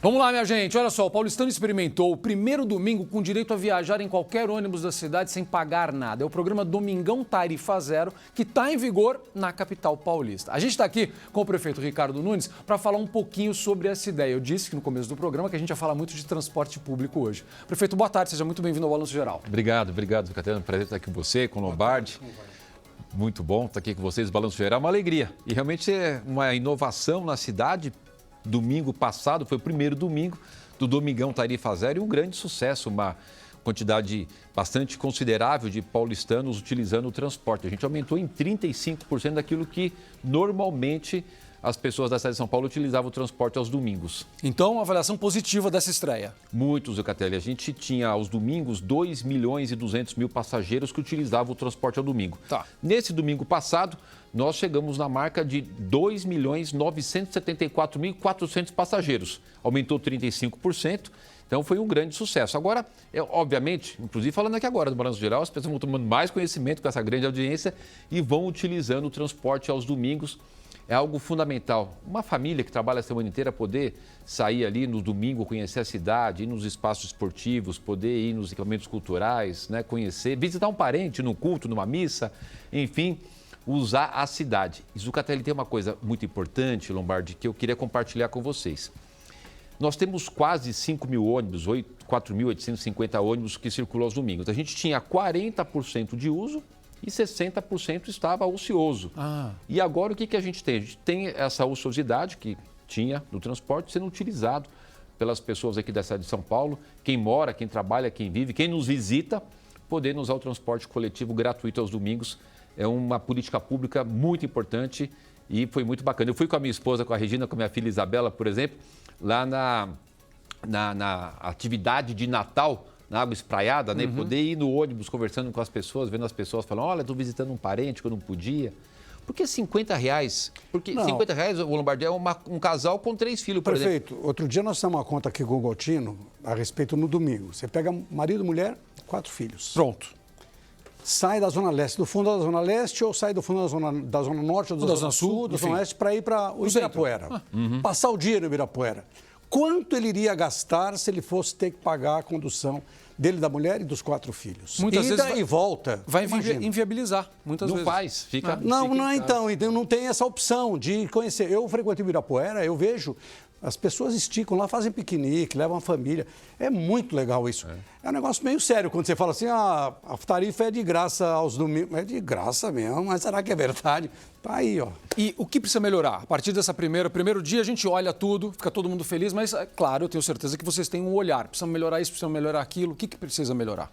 Vamos lá, minha gente. Olha só, o paulistano experimentou o primeiro domingo com direito a viajar em qualquer ônibus da cidade sem pagar nada. É o programa Domingão Tarifa Zero, que está em vigor na capital paulista. A gente está aqui com o prefeito Ricardo Nunes para falar um pouquinho sobre essa ideia. Eu disse que no começo do programa que a gente ia falar muito de transporte público hoje. Prefeito, boa tarde. Seja muito bem-vindo ao Balanço Geral. Obrigado, Catena. Prazer estar aqui com você, com o Lombardi. Muito bom estar aqui com vocês, Balanço Geral. Uma alegria. E realmente é uma inovação na cidade. Domingo passado foi o primeiro domingo do Domingão Tarifa Zero e um grande sucesso, uma quantidade bastante considerável de paulistanos utilizando o transporte. A gente aumentou em 35% daquilo que normalmente as pessoas da cidade de São Paulo utilizavam o transporte aos domingos. Então, uma avaliação positiva dessa estreia. Muito, Zucatelli. A gente tinha aos domingos 2.200.000 passageiros que utilizavam o transporte ao domingo. Tá. Nesse domingo passado, nós chegamos na marca de 2.974.400 passageiros. Aumentou 35%. Então, foi um grande sucesso. Agora, obviamente, inclusive falando aqui agora do Balanço Geral, as pessoas vão tomando mais conhecimento com essa grande audiência e vão utilizando o transporte aos domingos. É algo fundamental. Uma família que trabalha a semana inteira poder sair ali no domingo, conhecer a cidade, ir nos espaços esportivos, poder ir nos equipamentos culturais, né, conhecer, visitar um parente num culto, numa missa, enfim, usar a cidade. E Zucatelli tem uma coisa muito importante, Lombardi, que eu queria compartilhar com vocês. Nós temos quase 5.000 ônibus, 4.850 ônibus que circulam aos domingos. A gente tinha 40% de uso e 60% estava ocioso. E agora o que a gente tem? A gente tem essa ociosidade que tinha no transporte sendo utilizado pelas pessoas aqui da cidade de São Paulo, quem mora, quem trabalha, quem vive, quem nos visita, podendo usar o transporte coletivo gratuito aos domingos. É uma política pública muito importante e foi muito bacana. Eu fui com a minha esposa, com a Regina, com a minha filha Isabela, por exemplo, lá na atividade de Natal, na água espraiada, né? Poder ir no ônibus conversando com as pessoas, vendo as pessoas falando, olha, estou visitando um parente que eu não podia. Por que R$50? Porque R$50, o Lombardi, é um casal com 3 filhos, por exemplo. Prefeito, outro dia nós fizemos uma conta aqui com o Gotino a respeito no domingo. Você pega marido, mulher, 4 filhos. Pronto. Sai da Zona Leste, do fundo da Zona Leste, ou sai do fundo da Zona Norte, ou da Zona Sul, da Zona Oeste, para ir para o Ibirapuera. Passar o dia no Ibirapuera. Quanto ele iria gastar se ele fosse ter que pagar a condução dele, da mulher e dos 4 filhos? Muitas ida vezes e volta. Vai inviabilizar, muitas vezes. Não faz, fica... Então não tem essa opção de conhecer. Eu frequento o Ibirapuera, eu vejo... As pessoas esticam lá, fazem piquenique, levam a família. É muito legal isso. É um negócio meio sério quando você fala assim, a tarifa é de graça aos domingos. É de graça mesmo, mas será que é verdade? Tá aí, ó. E o que precisa melhorar? A partir dessa primeiro dia a gente olha tudo, fica todo mundo feliz, mas, claro, eu tenho certeza que vocês têm um olhar. Precisam melhorar isso, precisam melhorar aquilo. O que precisa melhorar?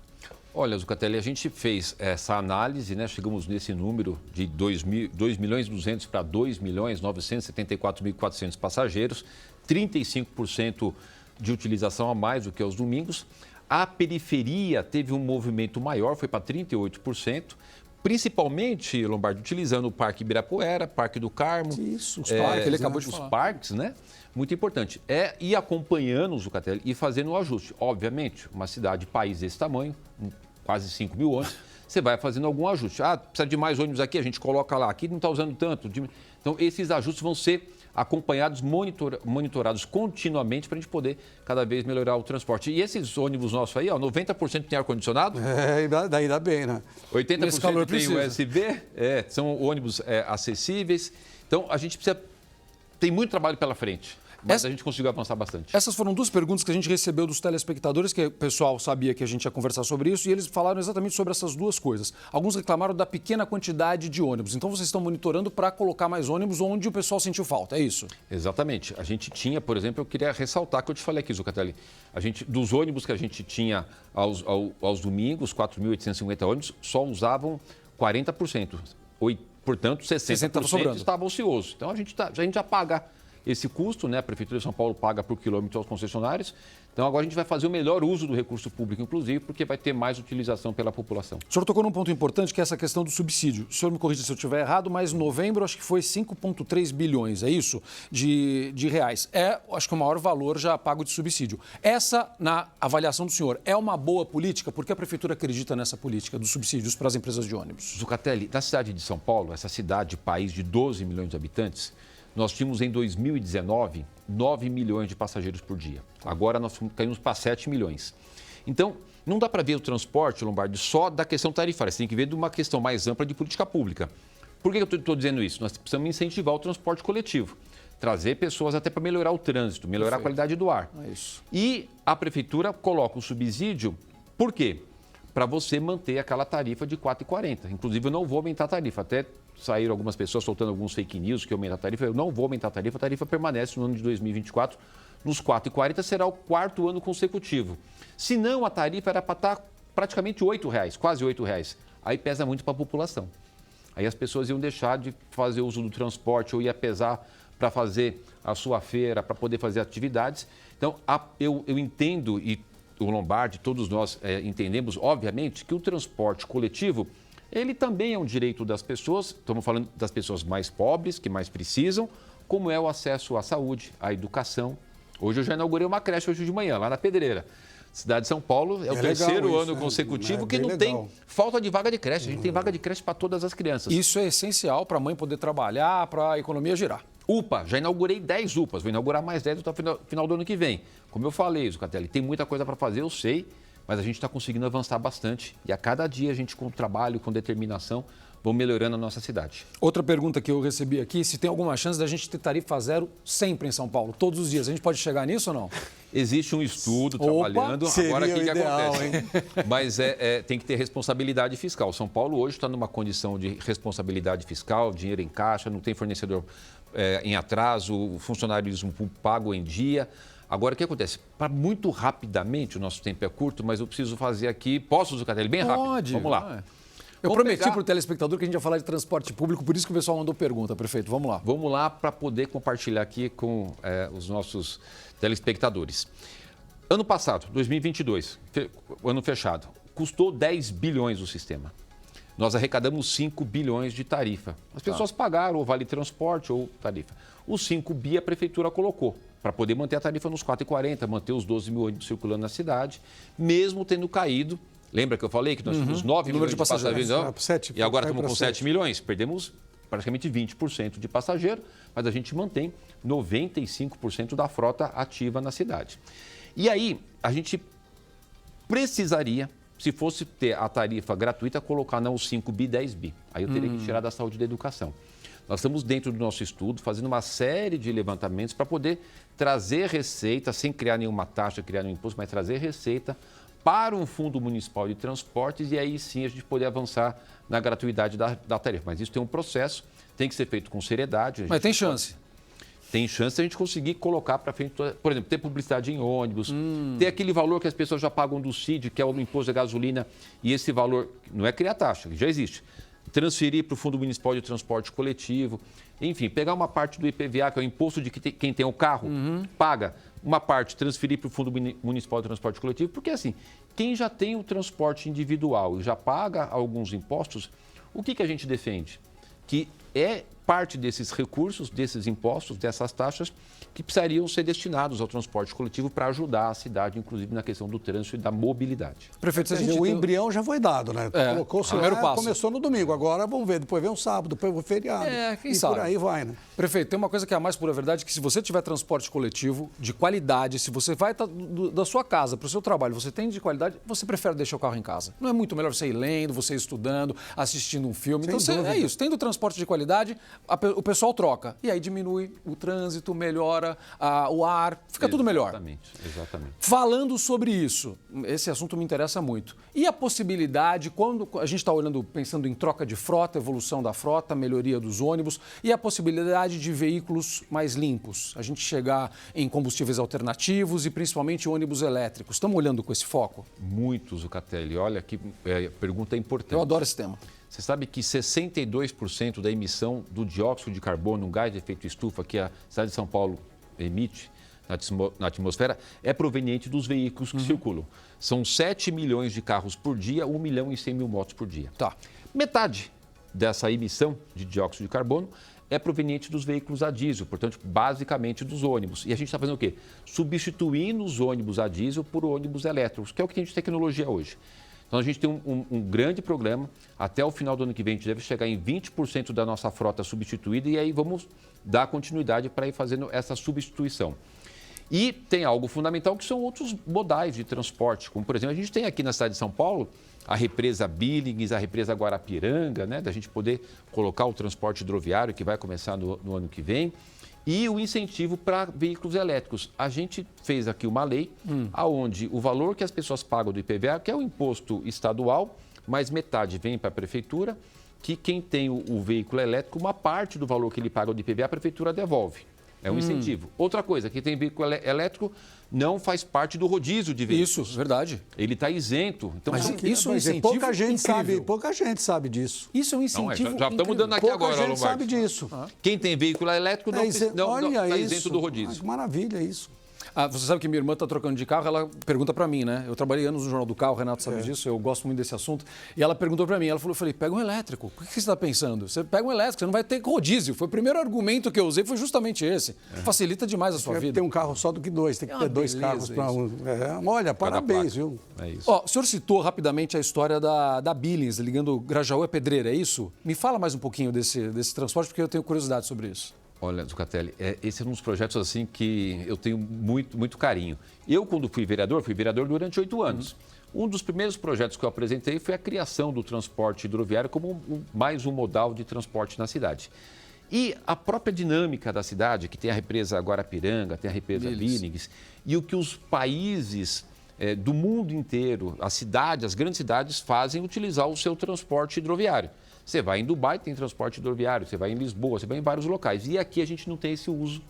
Olha, Zucatelli, a gente fez essa análise, né? Chegamos nesse número de 2.200.000 para 2.974.400 passageiros, 35% de utilização a mais do que aos domingos. A periferia teve um movimento maior, foi para 38%, principalmente, Lombardi, utilizando o Parque Ibirapuera, Parque do Carmo. Isso, os parques, ele acabou de falar. Os parques, né? Muito importante. É ir acompanhando o Zucatelli e fazendo o ajuste. Obviamente, uma cidade, país desse tamanho, quase 5.000 ônibus, você vai fazendo algum ajuste. Ah, precisa de mais ônibus aqui, a gente coloca lá. Aqui não está usando tanto. Então, esses ajustes vão ser acompanhados, monitorados continuamente para a gente poder cada vez melhorar o transporte. E esses ônibus nossos aí, ó, 90% tem ar-condicionado. Daí dá bem, né? 80% tem USB, são ônibus acessíveis. Então, a gente precisa... Tem muito trabalho pela frente, mas a gente conseguiu avançar bastante. Essas foram 2 perguntas que a gente recebeu dos telespectadores, que o pessoal sabia que a gente ia conversar sobre isso, e eles falaram exatamente sobre essas 2 coisas. Alguns reclamaram da pequena quantidade de ônibus. Então, vocês estão monitorando para colocar mais ônibus onde o pessoal sentiu falta, é isso? Exatamente. A gente tinha, por exemplo, eu queria ressaltar que eu te falei aqui, Zucatelli, dos ônibus que a gente tinha aos domingos, 4.850 ônibus, só usavam 40%. Portanto, 60% estava ocioso. Então, a gente já paga esse custo, né? A Prefeitura de São Paulo paga por quilômetro aos concessionários. Então, agora a gente vai fazer o melhor uso do recurso público, inclusive, porque vai ter mais utilização pela população. O senhor tocou num ponto importante, que é essa questão do subsídio. O senhor me corrija se eu estiver errado, mas em novembro, acho que foi 5,3 bilhões, é isso? De reais. Acho que o maior valor já pago de subsídio. Essa, na avaliação do senhor, é uma boa política? Por que a Prefeitura acredita nessa política dos subsídios para as empresas de ônibus? Zucatelli, na cidade de São Paulo, essa cidade, país de 12 milhões de habitantes, Nós tínhamos em 2019 9 milhões de passageiros por dia. Agora nós caímos para 7 milhões. Então, não dá para ver o transporte, Lombardi, só da questão tarifária. Você tem que ver de uma questão mais ampla de política pública. Por que eu estou dizendo isso? Nós precisamos incentivar o transporte coletivo. Trazer pessoas até para melhorar o trânsito, melhorar a qualidade do ar. É isso. E a prefeitura coloca o subsídio, por quê? Para você manter aquela tarifa de R$ 4,40. Inclusive, eu não vou aumentar a tarifa. Até saíram algumas pessoas soltando alguns fake news que aumenta a tarifa. Eu não vou aumentar a tarifa permanece no ano de 2024 nos R$ 4,40, será o 4º ano consecutivo. Se não, a tarifa era para estar praticamente R$ 8,00, quase R$ 8,00. Aí pesa muito para a população. Aí as pessoas iam deixar de fazer uso do transporte ou ia pesar para fazer a sua feira, para poder fazer atividades. Então, eu entendo, e o Lombardi, todos nós entendemos, obviamente, que o transporte coletivo, ele também é um direito das pessoas, estamos falando das pessoas mais pobres, que mais precisam, como é o acesso à saúde, à educação. Hoje eu já inaugurei uma creche hoje de manhã, lá na Pedreira. Cidade de São Paulo é o terceiro ano consecutivo que não tem falta de vaga de creche. A gente tem vaga de creche para todas as crianças. Isso é essencial para a mãe poder trabalhar, para a economia girar. UPA, já inaugurei 10 UPAs, vou inaugurar mais 10 até o final do ano que vem. Como eu falei, Zucatelli, tem muita coisa para fazer, eu sei, mas a gente está conseguindo avançar bastante. E a cada dia a gente, com trabalho, com determinação, vamos melhorando a nossa cidade. Outra pergunta que eu recebi aqui, se tem alguma chance da gente ter tarifa zero sempre em São Paulo, todos os dias. A gente pode chegar nisso ou não? Existe um estudo trabalhando, agora o que acontece? Hein? Mas tem que ter responsabilidade fiscal. São Paulo hoje está numa condição de responsabilidade fiscal, dinheiro em caixa, não tem fornecedor em atraso, o funcionarismo pago em dia. Agora, o que acontece? Para muito rapidamente, o nosso tempo é curto, mas eu preciso fazer aqui, posso, Zucatelli, bem rápido? Pode. Vamos lá. Eu prometi para o telespectador que a gente ia falar de transporte público, por isso que o pessoal mandou pergunta, prefeito. Vamos lá. Vamos lá para poder compartilhar aqui com os nossos telespectadores. Ano passado, 2022, ano fechado, custou 10 bilhões o sistema. Nós arrecadamos 5 bilhões de tarifa. As pessoas pagaram ou vale transporte ou tarifa. Os 5 bi a prefeitura colocou para poder manter a tarifa nos 4,40, manter os 12 mil ônibus circulando na cidade, mesmo tendo caído. Lembra que eu falei que nós tínhamos 9 milhões de passageiros? E agora estamos com 7 milhões. Perdemos praticamente 20% de passageiro, mas a gente mantém 95% da frota ativa na cidade. E aí, a gente precisaria, se fosse ter a tarifa gratuita, colocar não os 5 bi, 10 bi. Aí eu teria que tirar da saúde e da educação. Nós estamos dentro do nosso estudo, fazendo uma série de levantamentos para poder trazer receita, sem criar nenhuma taxa, criar nenhum imposto, mas trazer receita para um fundo municipal de transportes e aí sim a gente poder avançar na gratuidade da tarifa. Mas isso tem um processo, tem que ser feito com seriedade. Mas tem chance? Tem chance de a gente conseguir colocar para frente, por exemplo, ter publicidade em ônibus, ter aquele valor que as pessoas já pagam do CID, que é o imposto da gasolina, e esse valor não é criar taxa, já existe. Transferir para o Fundo Municipal de Transporte Coletivo, enfim, pegar uma parte do IPVA, que é o imposto de quem tem o carro, paga uma parte, transferir para o Fundo Municipal de Transporte Coletivo, porque assim, quem já tem o transporte individual e já paga alguns impostos, o que a gente defende? Que é parte desses recursos, desses impostos, dessas taxas, que precisariam ser destinados ao transporte coletivo para ajudar a cidade, inclusive na questão do trânsito e da mobilidade. Prefeito, o embrião já foi dado, né? Colocou-se lá, começou no domingo, agora vamos ver, depois vem um sábado, depois o feriado. Quem sabe? Por aí vai, né? Prefeito, tem uma coisa que é a mais pura verdade, que se você tiver transporte coletivo de qualidade, se você vai da sua casa para o seu trabalho, você tem de qualidade, você prefere deixar o carro em casa. Não é muito melhor você ir lendo, você ir estudando, assistindo um filme. Então, é isso, tendo transporte de qualidade, o pessoal troca. E aí diminui o trânsito, melhora o ar, fica tudo melhor. Exatamente. Falando sobre isso, esse assunto me interessa muito. E a possibilidade, quando a gente está pensando em troca de frota, evolução da frota, melhoria dos ônibus, e a possibilidade de veículos mais limpos, a gente chegar em combustíveis alternativos e principalmente ônibus elétricos. Estamos olhando com esse foco? Muito, Zucatelli. Olha que pergunta importante. Eu adoro esse tema. Você sabe que 62% da emissão do dióxido de carbono, um gás de efeito estufa que a cidade de São Paulo emite na atmosfera, é proveniente dos veículos que circulam. São 7 milhões de carros por dia, 1 milhão e 100 mil motos por dia. Tá. Metade dessa emissão de dióxido de carbono é proveniente dos veículos a diesel, portanto, basicamente dos ônibus. E a gente está fazendo o quê? Substituindo os ônibus a diesel por ônibus elétricos, que é o que tem de tecnologia hoje. Então, a gente tem um grande programa. Até o final do ano que vem, a gente deve chegar em 20% da nossa frota substituída e aí vamos dar continuidade para ir fazendo essa substituição. E tem algo fundamental que são outros modais de transporte, como, por exemplo, a gente tem aqui na cidade de São Paulo a represa Billings, a represa Guarapiranga, né, da gente poder colocar o transporte hidroviário que vai começar no ano que vem. E o incentivo para veículos elétricos. A gente fez aqui uma lei onde o valor que as pessoas pagam do IPVA, que é o imposto estadual, mais metade vem para a prefeitura, que quem tem o veículo elétrico, uma parte do valor que ele paga do IPVA, a prefeitura devolve. É um incentivo. Outra coisa, quem tem veículo elétrico não faz parte do rodízio de veículos. Isso, verdade. Ele está isento. Então, Mas isso é um incentivo pouca gente incrível. pouca gente sabe disso. Isso é um incentivo já estamos dando aqui Pouca agora, gente Lombardi. sabe disso. Quem tem veículo elétrico não está isento do rodízio. Que maravilha isso. Você sabe que minha irmã está trocando de carro, ela pergunta para mim, né? Eu trabalhei anos no Jornal do Carro, o Renato sabe disso, eu gosto muito desse assunto. E ela perguntou para mim, eu falei, pega um elétrico. O que você está pensando? Você pega um elétrico, você não vai ter rodízio. Foi o primeiro argumento que eu usei, foi justamente esse. Facilita demais a sua vida. Tem um carro só do que dois, tem que ter dois carros para um. Olha, parabéns, viu? É isso. Ó, o senhor citou rapidamente a história da Billings, ligando Grajaú a Pedreira, é isso? Me fala mais um pouquinho desse transporte, porque eu tenho curiosidade sobre isso. Olha, Zucatelli, esse é um dos projetos assim que eu tenho muito carinho. Eu, quando fui vereador durante 8 anos. Um dos primeiros projetos que eu apresentei foi a criação do transporte hidroviário como mais um modal de transporte na cidade. E a própria dinâmica da cidade, que tem a represa Guarapiranga, tem a represa Billings, e o que os países do mundo inteiro, as grandes cidades, fazem utilizar o seu transporte hidroviário. Você vai em Dubai, tem transporte hidroviário, você vai em Lisboa, você vai em vários locais. E aqui a gente não tem esse uso,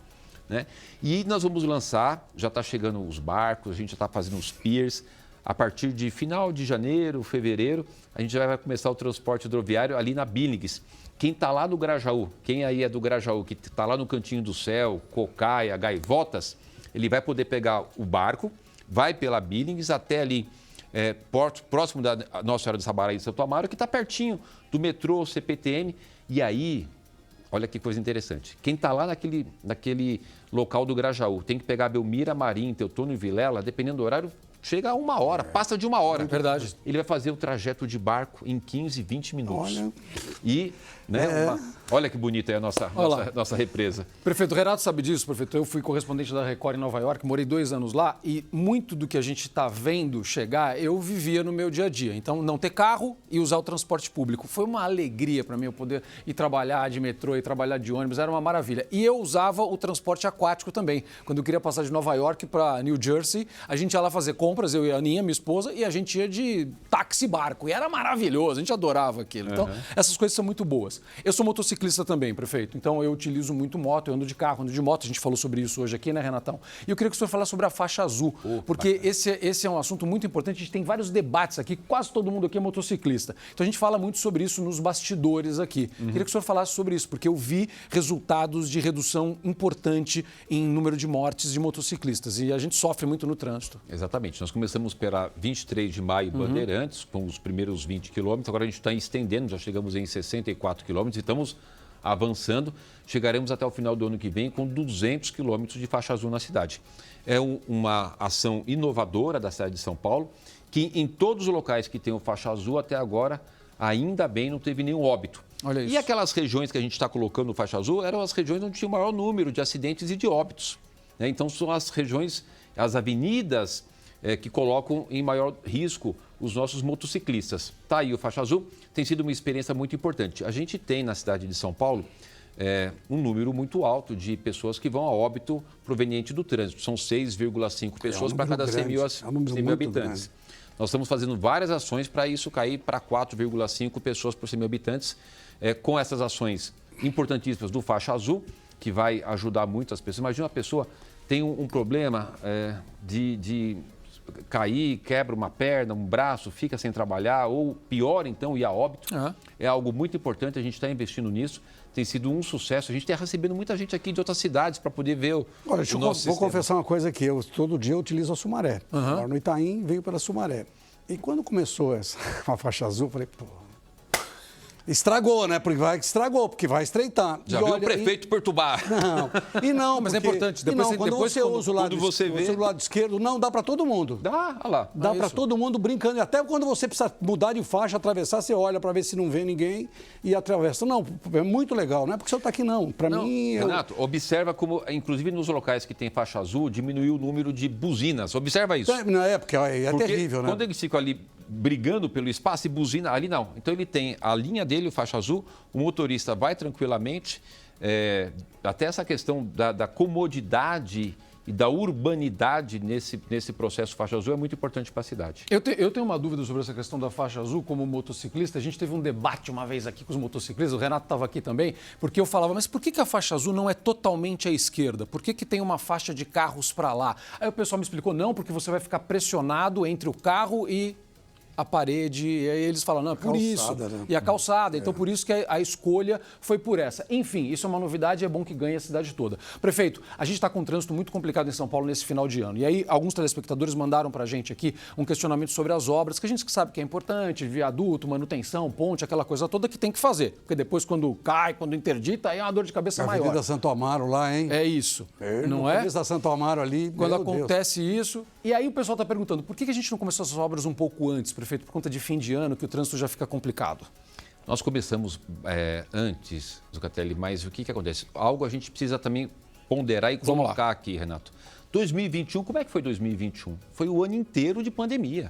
né? E nós vamos lançar, já está chegando os barcos, a gente já está fazendo os piers. A partir de final de janeiro, fevereiro, a gente já vai começar o transporte hidroviário ali na Billings. Quem está lá no Grajaú, quem aí é do Grajaú, que está lá no Cantinho do Céu, Cocaia, Gaivotas, ele vai poder pegar o barco, vai pela Billings até ali, próximo da Nossa Senhora de Sabará e de Santo Amaro, que está pertinho do metrô CPTM. E aí, olha que coisa interessante, quem está lá naquele local do Grajaú tem que pegar Belmira, Marim, Teutônio e Vilela, dependendo do horário, chega a 1 hora, passa de 1 hora. Verdade. Ele vai fazer o trajeto de barco em 15, 20 minutos. Olha. E, né, olha que bonita é a nossa represa. Prefeito, Renato sabe disso, prefeito. Eu fui correspondente da Record em Nova York, morei 2 anos lá e muito do que a gente está vendo chegar, eu vivia no meu dia a dia. Então, não ter carro e usar o transporte público. Foi uma alegria para mim eu poder ir trabalhar de metrô e trabalhar de ônibus, era uma maravilha. E eu usava o transporte aquático também. Quando eu queria passar de Nova York para New Jersey, a gente ia lá fazer compras, eu e a Aninha, minha esposa, e a gente ia de táxi-barco. E era maravilhoso, a gente adorava aquilo. Então, essas coisas são muito boas. Eu sou motociclista também, prefeito. Então, eu utilizo muito moto, eu ando de carro, ando de moto. A gente falou sobre isso hoje aqui, né, Renatão? E eu queria que o senhor falasse sobre a faixa azul, porque esse é um assunto muito importante. A gente tem vários debates aqui, quase todo mundo aqui é motociclista. Então, a gente fala muito sobre isso nos bastidores aqui. Queria que o senhor falasse sobre isso, porque eu vi resultados de redução importante em número de mortes de motociclistas. E a gente sofre muito no trânsito. Exatamente. Nós começamos pela 23 de maio, Bandeirantes, com os primeiros 20 quilômetros. Agora a gente está estendendo, já chegamos em 64 quilômetros e estamos avançando. Chegaremos até o final do ano que vem com 200 quilômetros de faixa azul na cidade. É uma ação inovadora da cidade de São Paulo, que em todos os locais que tem o faixa azul até agora, ainda bem, não teve nenhum óbito. Olha isso. E aquelas regiões que a gente está colocando no faixa azul eram as regiões onde tinha o maior número de acidentes e de óbitos, né? Então são as regiões, as avenidas que colocam em maior risco os nossos motociclistas. Tá aí o faixa azul, tem sido uma experiência muito importante. A gente tem na cidade de São Paulo um número muito alto de pessoas que vão a óbito proveniente do trânsito. São 6,5 pessoas para cada 100 mil habitantes. Grande. Nós estamos fazendo várias ações para isso cair para 4,5 pessoas por 100 mil habitantes, com essas ações importantíssimas do faixa azul, que vai ajudar muito as pessoas. Imagina uma pessoa tem um problema de cair, quebra uma perna, um braço, fica sem trabalhar, ou pior, então, ir a óbito. É algo muito importante, a gente está investindo nisso. Tem sido um sucesso. A gente está recebendo muita gente aqui de outras cidades para poder ver o nosso vou confessar uma coisa aqui. Todo dia eu utilizo a Sumaré. Agora no Itaim, veio pela Sumaré. E quando começou a faixa azul, eu falei, pô, Estragou, né? Porque vai estreitar. Já viu o prefeito perturbar. Não, mas é importante. Quando você usa o lado esquerdo, não, dá para todo mundo. Dá, olha lá. Dá para todo mundo brincando. E até quando você precisa mudar de faixa, atravessar, você olha para ver se não vê ninguém e atravessa. Não, é muito legal, não é porque você está aqui, não. Para mim... Renato, observa como, inclusive nos locais que tem faixa azul, diminuiu o número de buzinas. Observa isso. Porque é terrível, né? Quando eles ficam ali brigando pelo espaço e buzina, ali não. Então ele tem a linha dele, o faixa azul, o motorista vai tranquilamente. Até essa questão da comodidade e da urbanidade nesse processo faixa azul é muito importante para a cidade. Eu tenho uma dúvida sobre essa questão da faixa azul como motociclista. A gente teve um debate uma vez aqui com os motociclistas, o Renato estava aqui também, porque eu falava, mas por que a faixa azul não é totalmente à esquerda? Por que tem uma faixa de carros para lá? Aí o pessoal me explicou, não, porque você vai ficar pressionado entre o carro e a parede, e aí eles falam, não, por isso, né? E a calçada, então por isso que a escolha foi por essa. Enfim, isso é uma novidade e é bom que ganhe a cidade toda. Prefeito, a gente está com um trânsito muito complicado em São Paulo nesse final de ano, e aí alguns telespectadores mandaram para a gente aqui um questionamento sobre as obras, que a gente sabe que é importante, viaduto, manutenção, ponte, aquela coisa toda que tem que fazer, porque depois quando cai, quando interdita, aí é uma dor de cabeça maior. A Avenida Santo Amaro lá, hein? É isso, não é? A Avenida Santo Amaro ali, quando acontece isso, e aí o pessoal está perguntando, por que a gente não começou essas obras um pouco antes, prefeito? Por conta de fim de ano, que o trânsito já fica complicado. Nós começamos antes, Zucatelli, mas o que acontece? Algo a gente precisa também ponderar e colocar aqui, Renato. 2021, como é que foi 2021? Foi o ano inteiro de pandemia.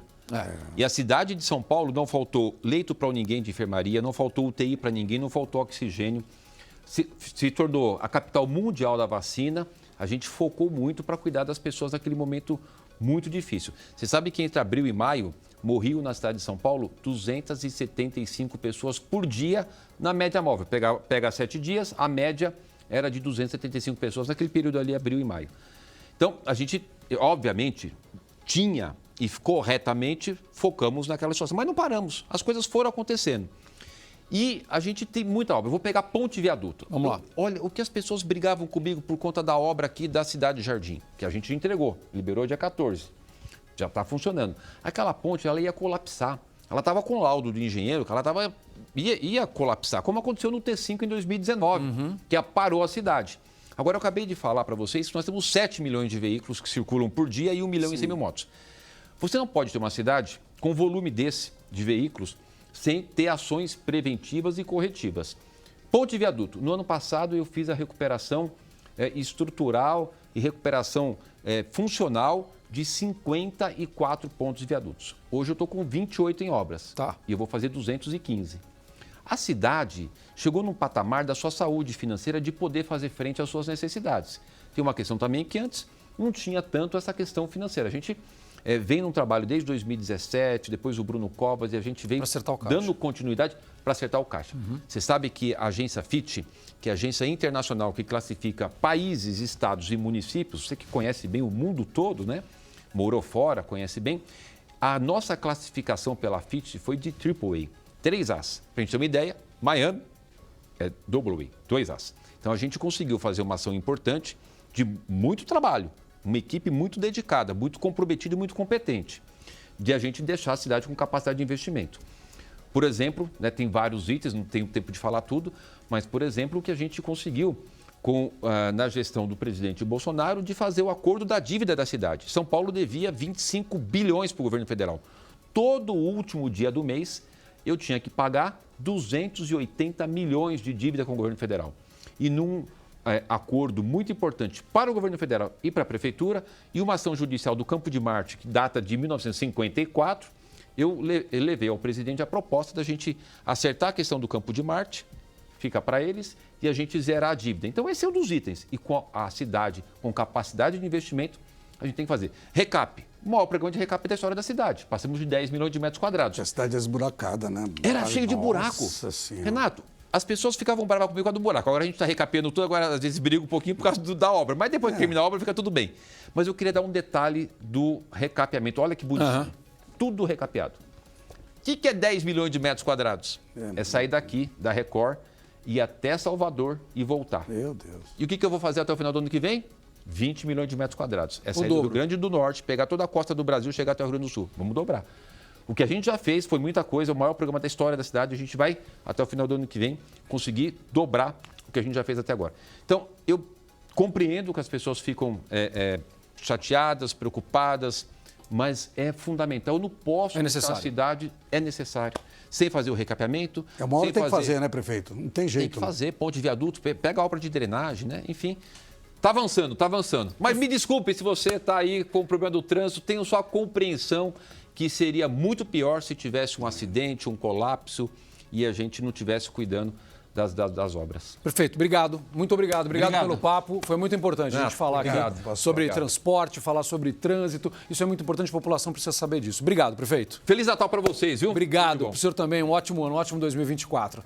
E a cidade de São Paulo não faltou leito para ninguém de enfermaria, não faltou UTI para ninguém, não faltou oxigênio. Se tornou a capital mundial da vacina. A gente focou muito para cuidar das pessoas naquele momento muito difícil. Você sabe que entre abril e maio morriam na cidade de São Paulo 275 pessoas por dia na média móvel. Pega 7 dias, a média era de 275 pessoas naquele período ali, abril e maio. Então, a gente, obviamente, tinha e corretamente focamos naquela situação, mas não paramos. As coisas foram acontecendo. E a gente tem muita obra. Eu vou pegar ponte e viaduto. Vamos lá. Olha, o que as pessoas brigavam comigo por conta da obra aqui da Cidade Jardim, que a gente entregou, liberou dia 14. Já está funcionando. Aquela ponte, ela ia colapsar. Ela estava com laudo do engenheiro, que ela ia colapsar, como aconteceu no T5 em 2019, que parou a cidade. Agora, eu acabei de falar para vocês que nós temos 7 milhões de veículos que circulam por dia e 1 milhão e 100 mil motos. Você não pode ter uma cidade com volume desse de veículos sem ter ações preventivas e corretivas. Ponte e viaduto. No ano passado, eu fiz a recuperação estrutural e recuperação funcional de 54 pontos de viadutos. Hoje eu estou com 28 em obras. Tá. E eu vou fazer 215. A cidade chegou num patamar da sua saúde financeira de poder fazer frente às suas necessidades. Tem uma questão também que antes não tinha tanto essa questão financeira. A gente vem num trabalho desde 2017, depois o Bruno Covas, e a gente vem dando continuidade para acertar o caixa. Você sabe que a agência FIT, que é a agência internacional que classifica países, estados e municípios, você que conhece bem o mundo todo, né? Morou fora, conhece bem. A nossa classificação pela FIT foi de AAA, 3As. Para a gente ter uma ideia, Miami é AA, 2As. Então a gente conseguiu fazer uma ação importante de muito trabalho, uma equipe muito dedicada, muito comprometida e muito competente, de a gente deixar a cidade com capacidade de investimento. Por exemplo, tem vários itens, não tenho tempo de falar tudo, mas, por exemplo, o que a gente conseguiu na gestão do presidente Bolsonaro de fazer o acordo da dívida da cidade. São Paulo devia 25 bilhões para o governo federal. Todo o último dia do mês, eu tinha que pagar 280 milhões de dívida com o governo federal. E num acordo muito importante para o governo federal e para a prefeitura, e uma ação judicial do Campo de Marte, que data de 1954, eu levei ao presidente a proposta da gente acertar a questão do Campo de Marte, fica para eles, e a gente zerar a dívida. Então, esse é um dos itens. E com a cidade, com capacidade de investimento, a gente tem que fazer. Recap. O maior programa de recap da história da cidade. Passamos de 10 milhões de metros quadrados. A cidade é esburacada, né? Era cheio de buraco. Renato, as pessoas ficavam bravas comigo por causa do buraco. Agora a gente está recapeando tudo, agora às vezes briga um pouquinho por causa da obra. Mas depois que terminar a obra, fica tudo bem. Mas eu queria dar um detalhe do recapeamento. Olha que bonito. Tudo recapeado. O que é 10 milhões de metros quadrados? É sair daqui, da Record, ir até Salvador e voltar. Meu Deus. E o que eu vou fazer até o final do ano que vem? 20 milhões de metros quadrados. É sair do Rio Grande do Norte, pegar toda a costa do Brasil e chegar até o Rio Grande do Sul. Vamos dobrar. O que a gente já fez foi muita coisa, o maior programa da história da cidade. A gente vai, até o final do ano que vem, conseguir dobrar o que a gente já fez até agora. Então, eu compreendo que as pessoas ficam chateadas, preocupadas, mas é fundamental. Eu não posso deixar a cidade, é necessário, sem fazer o recapeamento. Uma hora tem que fazer, né, prefeito? Não tem jeito. Tem que fazer, ponte de viaduto, pega a obra de drenagem, né? Enfim, está avançando, está avançando. Mas me desculpe se você está aí com o problema do trânsito, tenho só a compreensão que seria muito pior se tivesse um acidente, um colapso e a gente não tivesse cuidando das obras. Perfeito, obrigado. Muito obrigado. Obrigado pelo papo. Foi muito importante a gente falar aqui sobre transporte, falar sobre trânsito. Isso é muito importante, a população precisa saber disso. Obrigado, prefeito. Feliz Natal para vocês, viu? Obrigado. Para o senhor também, um ótimo ano, um ótimo 2024.